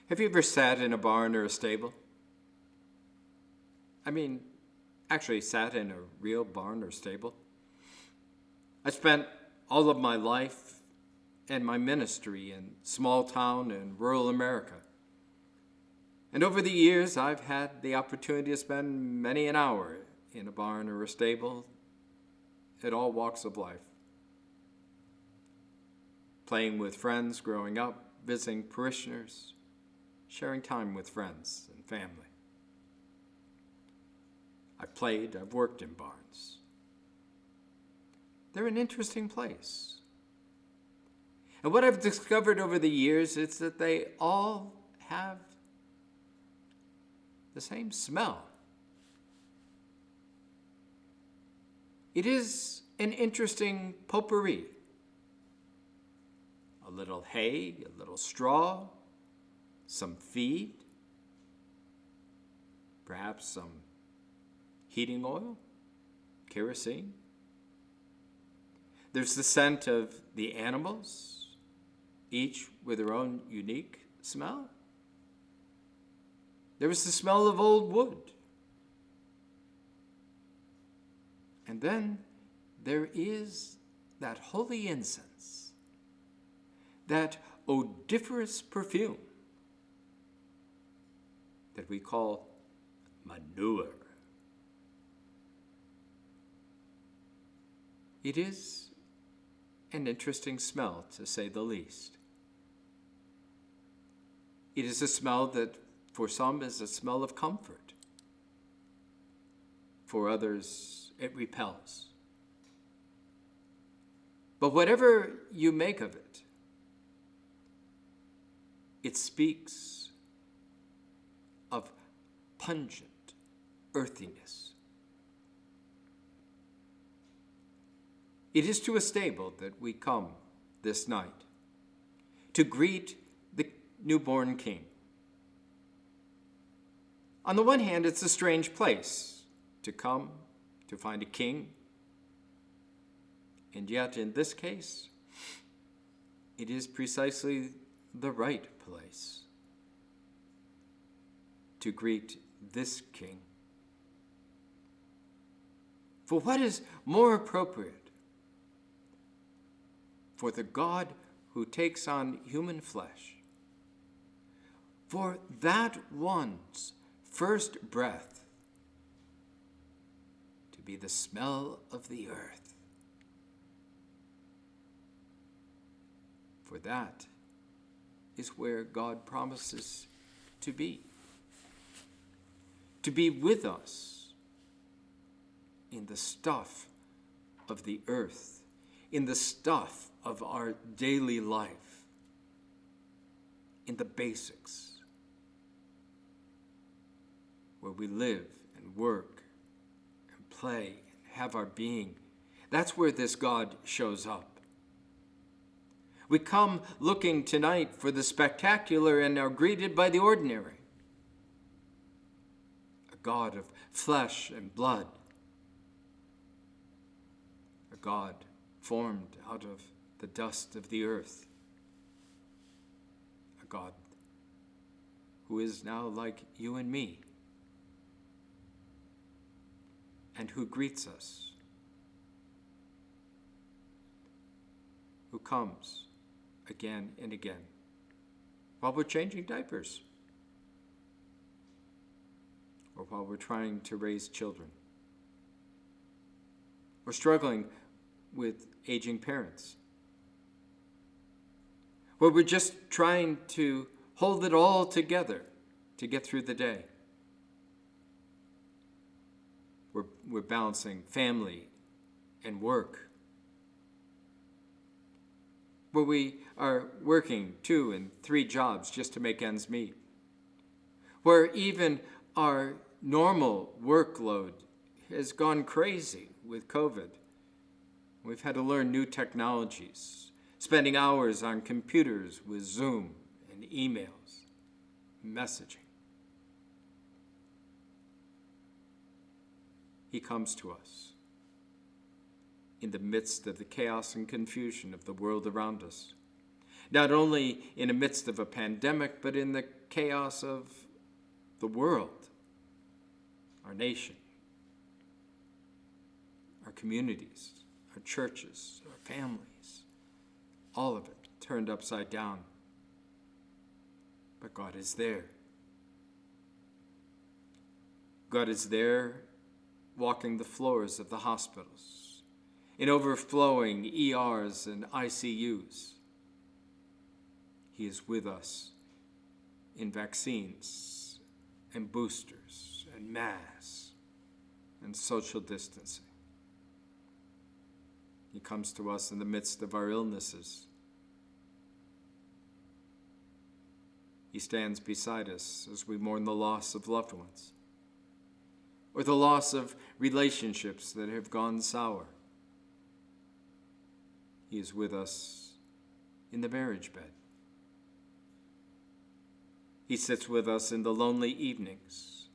Have you ever sat in a barn or a stable? I mean, actually sat in a real barn or stable? I spent all of my life and my ministry in small town and rural America. And over the years, I've had the opportunity to spend many an hour in a barn or a stable at all walks of life. Playing with friends growing up, visiting parishioners, sharing time with friends and family. I've worked in barns. They're an interesting place. And what I've discovered over the years is that they all have the same smell. It is an interesting potpourri. A little hay, a little straw, some feed, perhaps some heating oil, kerosene. There's the scent of the animals, each with their own unique smell. There was the smell of old wood. And then there is that holy incense, that odoriferous perfume that we call manure. It is an interesting smell, to say the least. It is a smell that for some is a smell of comfort. For others, it repels. But whatever you make of it, it speaks of pungent earthiness. It is to a stable that we come this night to greet the newborn King. On the one hand, it's a strange place to come to find a king, and yet in this case, it is precisely the right place to greet this King. For what is more appropriate for the God who takes on human flesh, for that one's first breath to be the smell of the earth? For that is where God promises to be with us in the stuff of the earth, in the stuff of our daily life, in the basics, where we live and work and play and have our being. That's where this God shows up. We come looking tonight for the spectacular and are greeted by the ordinary. A God of flesh and blood. A God formed out of the dust of the earth. A God who is now like you and me, and who greets us, who comes again and again while we're changing diapers or while we're trying to raise children or struggling with aging parents, where we're just trying to hold it all together to get through the day. We're balancing family and work, where we are working 2 and 3 jobs just to make ends meet, where even our normal workload has gone crazy with COVID. We've had to learn new technologies, spending hours on computers with Zoom and emails, messaging. He comes to us in the midst of the chaos and confusion of the world around us, not only in the midst of a pandemic, but in the chaos of the world, our nation, our communities, our churches, our families, all of it turned upside down. But God is there. God is there walking the floors of the hospitals, in overflowing ERs and ICUs. He is with us in vaccines and boosters and masks and social distancing. He comes to us in the midst of our illnesses. He stands beside us as we mourn the loss of loved ones, or the loss of relationships that have gone sour. He is with us in the marriage bed. He sits with us in the lonely evenings.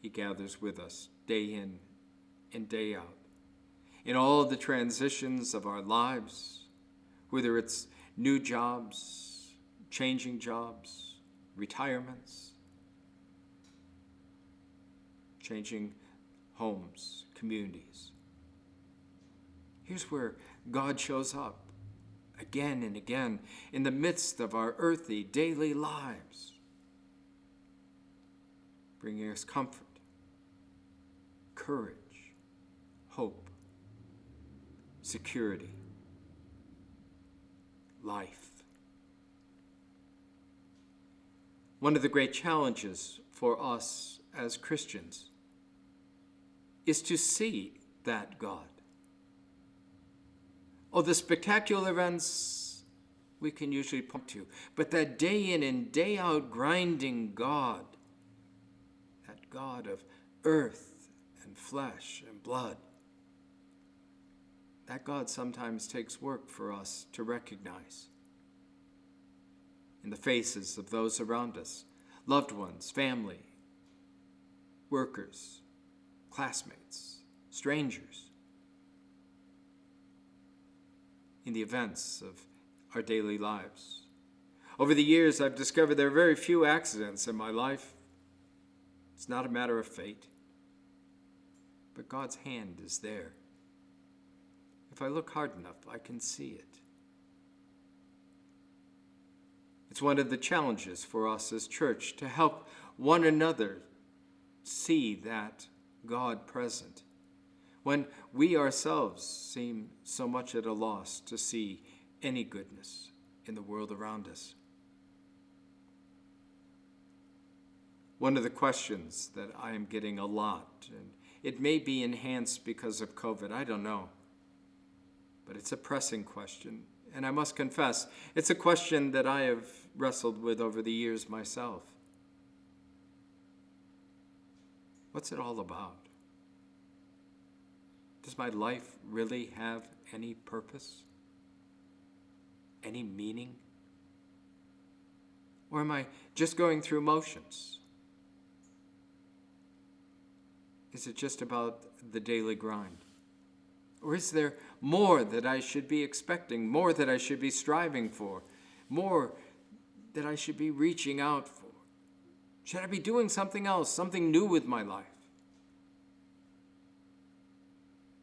He gathers with us day in and day out in all the transitions of our lives, whether it's new jobs, changing jobs, retirements, changing homes, communities. Here's where God shows up again and again in the midst of our earthly daily lives, bringing us comfort, courage, hope, security, life. One of the great challenges for us as Christians is to see that God. Oh, the spectacular events we can usually point to, but that day in and day out grinding God, that God of earth and flesh and blood, that God sometimes takes work for us to recognize in the faces of those around us, loved ones, family, workers, classmates, strangers, in the events of our daily lives. Over the years, I've discovered there are very few accidents in my life. It's not a matter of fate, but God's hand is there. If I look hard enough, I can see it. It's one of the challenges for us as church to help one another see that God present when we ourselves seem so much at a loss to see any goodness in the world around us. One of the questions that I am getting a lot, and it may be enhanced because of COVID, I don't know, but it's a pressing question, and I must confess, it's a question that I have wrestled with over the years myself. What's it all about? Does my life really have any purpose? Any meaning? Or am I just going through motions? Is it just about the daily grind? Or is there more that I should be expecting, more that I should be striving for, more that I should be reaching out for? Should I be doing something else, something new with my life?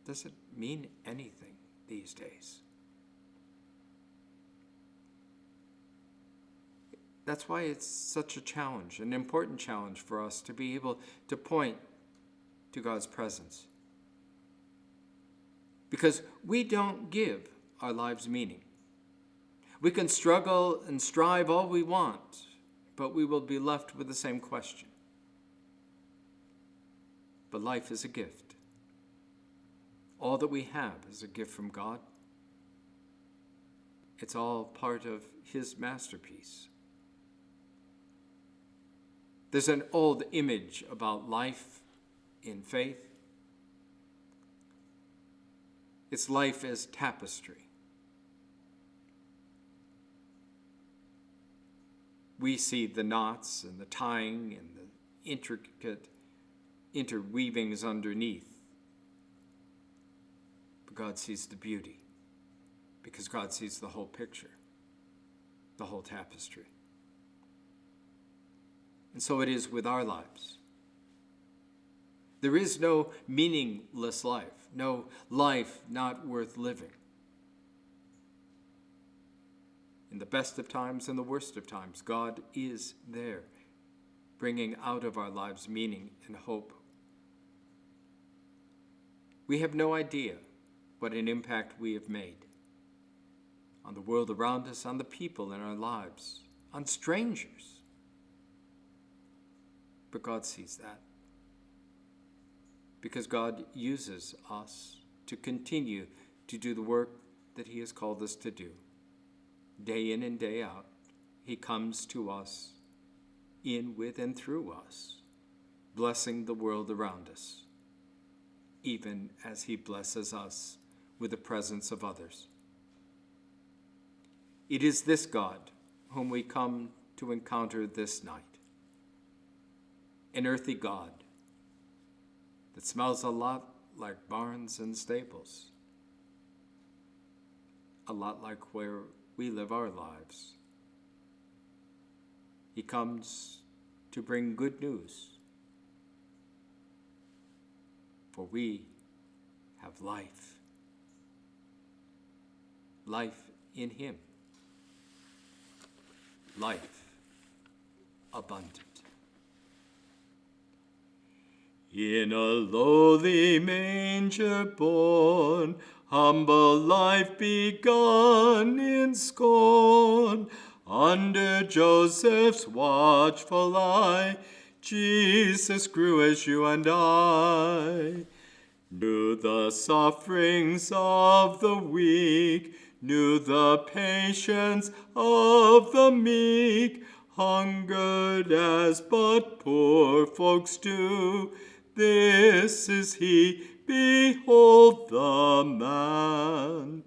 Does it mean anything these days? That's why it's such a challenge, an important challenge for us to be able to point to God's presence. Because we don't give our lives meaning. We can struggle and strive all we want, but we will be left with the same question. But life is a gift. All that we have is a gift from God. It's all part of His masterpiece. There's an old image about life in faith. It's life as tapestry. We see the knots and the tying and the intricate interweavings underneath. But God sees the beauty. because God sees the whole picture, the whole tapestry. And so it is with our lives. There is no meaningless life, no life not worth living. In the best of times and the worst of times, God is there, bringing out of our lives meaning and hope. We have no idea what an impact we have made on the world around us, on the people in our lives, on strangers. But God sees that, because God uses us to continue to do the work that he has called us to do. Day in and day out, he comes to us, in, with, and through us, blessing the world around us, even as he blesses us with the presence of others. It is this God whom we come to encounter this night, an earthy God that smells a lot like barns and stables, a lot like where we live our lives. He comes to bring good news, for we have life, life in him, life abundant. In a lowly manger born, humble life begun in scorn. Under Joseph's watchful eye, Jesus grew as you and I. Knew the sufferings of the weak, knew the patience of the meek, hungered as but poor folks do. This is he, behold the man,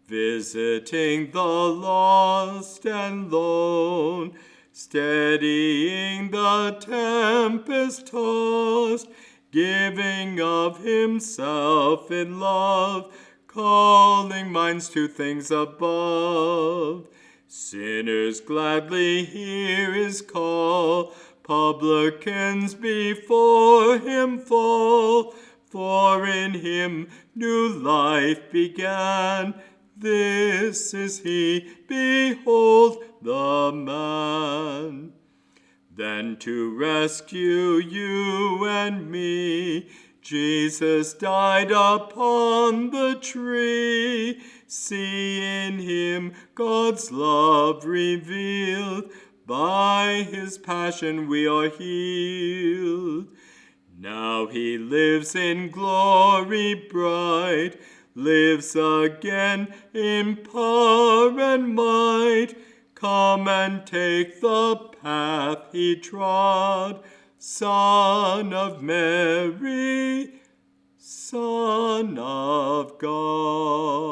visiting the lost and lone, steadying the tempest tossed, giving of himself in love, calling minds to things above. Sinners gladly hear his call, publicans before him fall, for in him new life began. This is he, behold the man. Then to rescue you and me, Jesus died upon the tree. See in him God's love revealed, by his passion we are healed. Now he lives in glory bright, lives again in power and might. Come and take the path he trod, Son of Mary, Son of God.